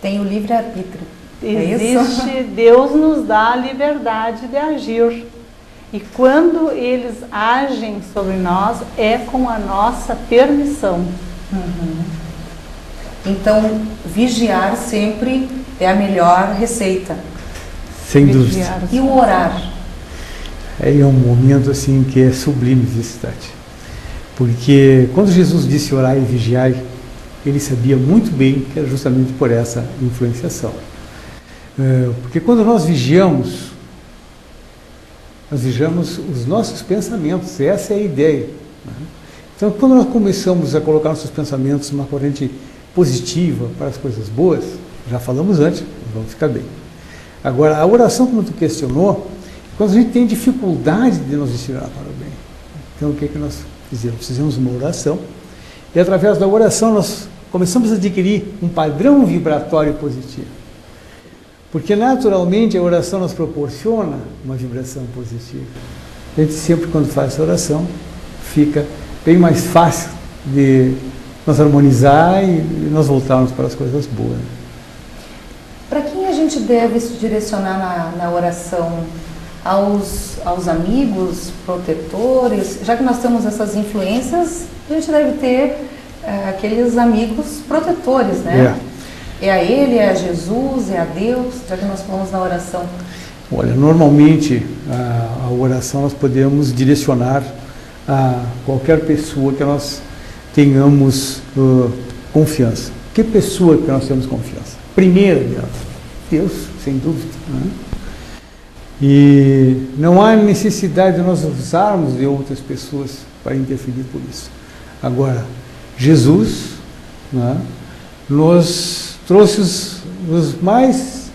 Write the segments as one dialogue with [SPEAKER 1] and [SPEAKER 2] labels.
[SPEAKER 1] Tem o livre-arbítrio.
[SPEAKER 2] Existe, Deus nos dá a liberdade de agir. E quando eles agem sobre nós, é com a nossa permissão.
[SPEAKER 1] Então, vigiar sempre é a melhor receita.
[SPEAKER 3] Sem dúvida.
[SPEAKER 1] E o orar?
[SPEAKER 3] É um momento assim que é sublime, Tati. Porque quando Jesus disse orar e vigiar, ele sabia muito bem que era justamente por essa influenciação. Porque quando nós vigiamos os nossos pensamentos, essa é a ideia. Então, quando nós começamos a colocar nossos pensamentos numa corrente positiva para as coisas boas, já falamos antes, vamos ficar bem. Agora, a oração, como tu questionou, quando a gente tem dificuldade de nos destinar para o bem. Então, o que nós fizemos? Fizemos uma oração, e através da oração nós começamos a adquirir um padrão vibratório positivo. Porque naturalmente a oração nos proporciona uma vibração positiva. A gente sempre, quando faz essa oração, fica bem mais fácil de nos harmonizar e nós voltarmos para as coisas boas.
[SPEAKER 1] Para quem a gente deve se direcionar na oração? Aos amigos, protetores? Já que nós temos essas influências, a gente deve ter aqueles amigos protetores, né? É a Ele, é a Jesus, é a Deus, já que nós falamos na oração.
[SPEAKER 3] Olha, normalmente a oração nós podemos direcionar a qualquer pessoa que nós tenhamos confiança. Que pessoa que nós temos confiança? Primeiro, Deus, sem dúvida. Né? E não há necessidade de nós usarmos de outras pessoas para interferir por isso. Agora, Jesus, né, nos trouxe os mais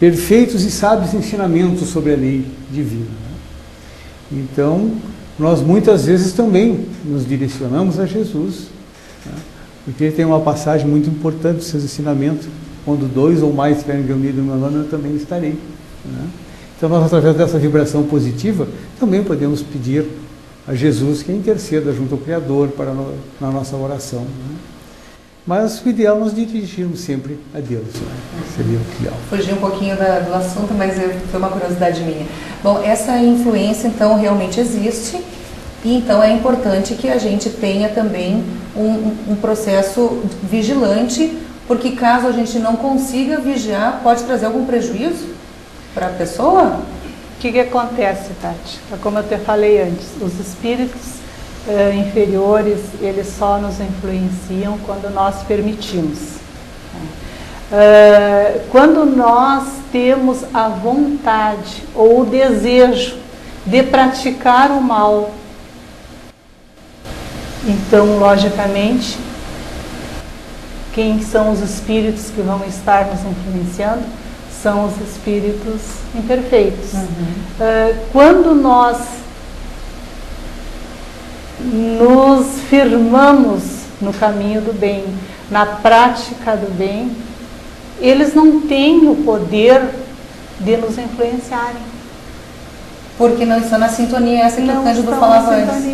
[SPEAKER 3] perfeitos e sábios ensinamentos sobre a lei divina. Né? Então, nós muitas vezes também nos direcionamos a Jesus, né, porque ele tem uma passagem muito importante dos seus ensinamentos: quando 2 ou mais estiverem reunidos no meu nome, eu também estarei. Né? Então, nós, através dessa vibração positiva, também podemos pedir a Jesus que interceda junto ao Criador na nossa oração. Né? Mas o ideal é nós dirigirmos sempre a Deus. Né? Seria o ideal.
[SPEAKER 1] Fugi um pouquinho do assunto, mas foi uma curiosidade minha. Bom, essa influência, então, realmente existe. E, então, é importante que a gente tenha também um processo vigilante, porque caso a gente não consiga vigiar, pode trazer algum prejuízo para a pessoa?
[SPEAKER 2] O que acontece, Tati? Como eu te falei antes, os espíritos inferiores, eles só nos influenciam quando nós permitimos. Quando nós temos a vontade ou o desejo de praticar o mal, então, logicamente, quem são os espíritos que vão estar nos influenciando? São os espíritos imperfeitos. Quando nós nos firmamos no caminho do bem, na prática do bem, eles não têm o poder de nos influenciarem.
[SPEAKER 1] Porque não estão na sintonia, essa que o Cândido falava antes.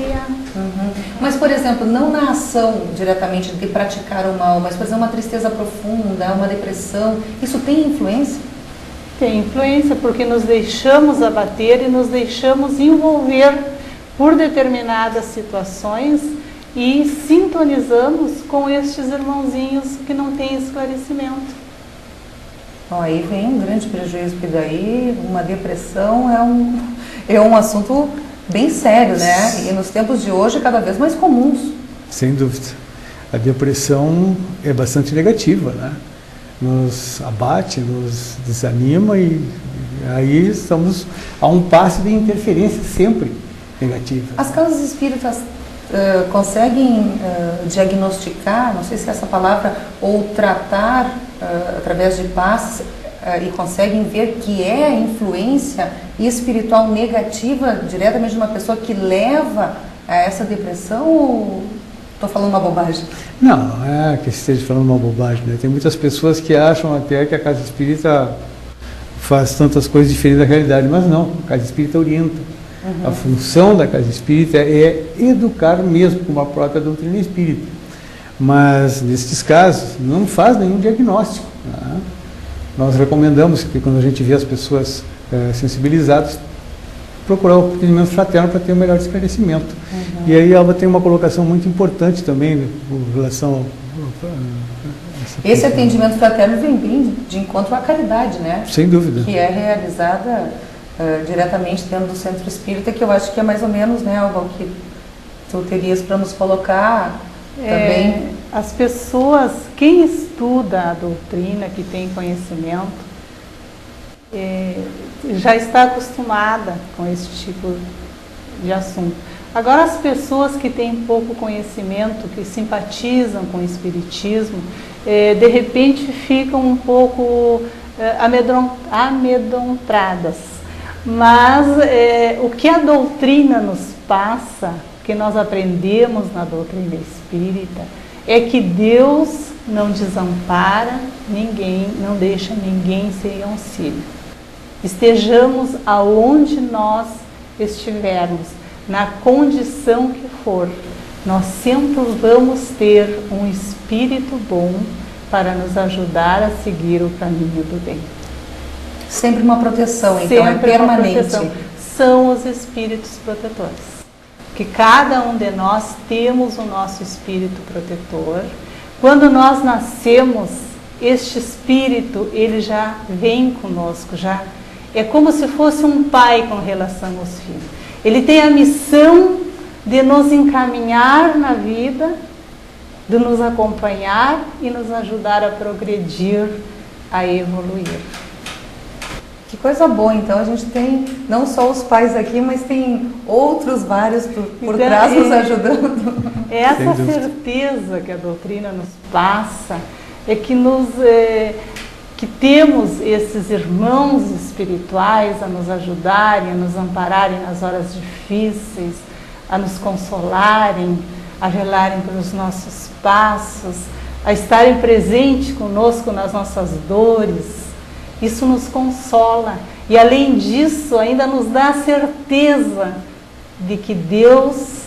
[SPEAKER 1] Mas, por exemplo, não na ação diretamente de praticar o mal, mas, por exemplo, uma tristeza profunda, uma depressão, isso tem influência?
[SPEAKER 2] Tem influência, porque nos deixamos abater e nos deixamos envolver por determinadas situações e sintonizamos com estes irmãozinhos que não têm esclarecimento.
[SPEAKER 1] Aí vem um grande prejuízo, porque daí uma depressão é um assunto bem sério, né? E nos tempos de hoje cada vez mais comuns.
[SPEAKER 3] Sem dúvida. A depressão é bastante negativa, né? Nos abate, nos desanima e aí estamos a um passo de interferência sempre negativa.
[SPEAKER 1] As casas espíritas conseguem diagnosticar, não sei se é essa palavra, ou tratar através de passes e conseguem ver que é a influência espiritual negativa diretamente de uma pessoa que leva a essa depressão, ou estou falando uma bobagem?
[SPEAKER 3] Não, não é que esteja falando uma bobagem, né? Tem muitas pessoas que acham até que a casa espírita faz tantas coisas diferentes da realidade, mas não, a casa espírita orienta. A função da casa espírita é educar mesmo, como a própria doutrina espírita. Mas, nesses casos, não faz nenhum diagnóstico. Né? Nós recomendamos que quando a gente vê as pessoas sensibilizadas, procurar o atendimento fraterno para ter um melhor esclarecimento.
[SPEAKER 1] Uhum.
[SPEAKER 3] E aí ela tem uma colocação muito importante também, né, com relação
[SPEAKER 1] esse atendimento fraterno vem bem de encontro à caridade, né?
[SPEAKER 3] Sem dúvida.
[SPEAKER 1] Que é realizada diretamente dentro do Centro Espírita, que eu acho que é mais ou menos, né, algo que tu terias para nos colocar também.
[SPEAKER 2] As pessoas, quem estuda a doutrina, que tem conhecimento, já está acostumada com esse tipo de assunto. Agora, as pessoas que têm pouco conhecimento, que simpatizam com o Espiritismo, de repente ficam um pouco amedrontadas. Mas o que a doutrina nos passa, que nós aprendemos na doutrina espírita, é que Deus não desampara ninguém, não deixa ninguém sem auxílio. Estejamos aonde nós estivermos, na condição que for, nós sempre vamos ter um espírito bom para nos ajudar a seguir o caminho do bem.
[SPEAKER 1] Sempre uma proteção, então é permanente.
[SPEAKER 2] São os espíritos protetores. Que cada um de nós temos o nosso espírito protetor. Quando nós nascemos, este espírito, ele já vem conosco, já é como se fosse um pai com relação aos filhos. Ele tem a missão de nos encaminhar na vida, de nos acompanhar e nos ajudar a progredir, a evoluir.
[SPEAKER 1] Que coisa boa, então a gente tem não só os pais aqui, mas tem outros vários por trás nos ajudando.
[SPEAKER 2] Essa certeza que a doutrina nos passa é que que temos esses irmãos espirituais a nos ajudarem, a nos ampararem nas horas difíceis, a nos consolarem, a velarem pelos nossos passos, a estarem presentes conosco nas nossas dores. Isso nos consola e, além disso, ainda nos dá a certeza de que Deus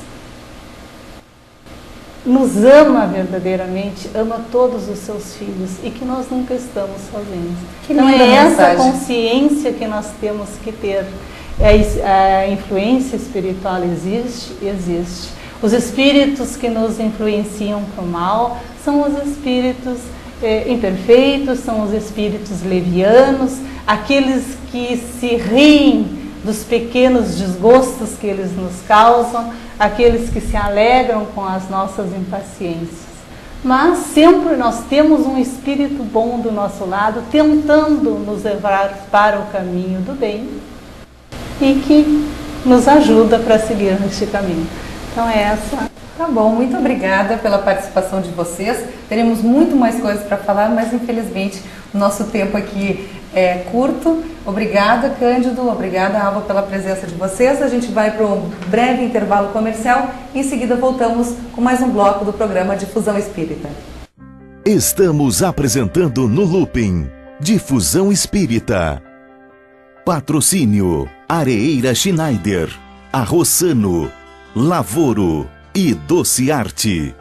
[SPEAKER 2] nos ama verdadeiramente, ama todos os seus filhos e que nós nunca estamos sozinhos. Então é essa consciência que nós temos que ter. A influência espiritual existe? Existe. Os espíritos que nos influenciam para o mal são os espíritos imperfeitos, são os espíritos levianos, aqueles que se riem dos pequenos desgostos que eles nos causam, aqueles que se alegram com as nossas impaciências. Mas sempre nós temos um espírito bom do nosso lado, tentando nos levar para o caminho do bem e que nos ajuda para seguir neste caminho. Então essa...
[SPEAKER 1] Tá bom, muito obrigada pela participação de vocês. Teremos muito mais coisas para falar, mas infelizmente o nosso tempo aqui é curto. Obrigada, Cândido. Obrigada, Alva, pela presença de vocês. A gente vai para um breve intervalo comercial e em seguida voltamos com mais um bloco do programa Difusão Espírita.
[SPEAKER 4] Estamos apresentando no Looping Difusão Espírita. Patrocínio Areeira Schneider, Arroçano, Lavoro e Doce Arte.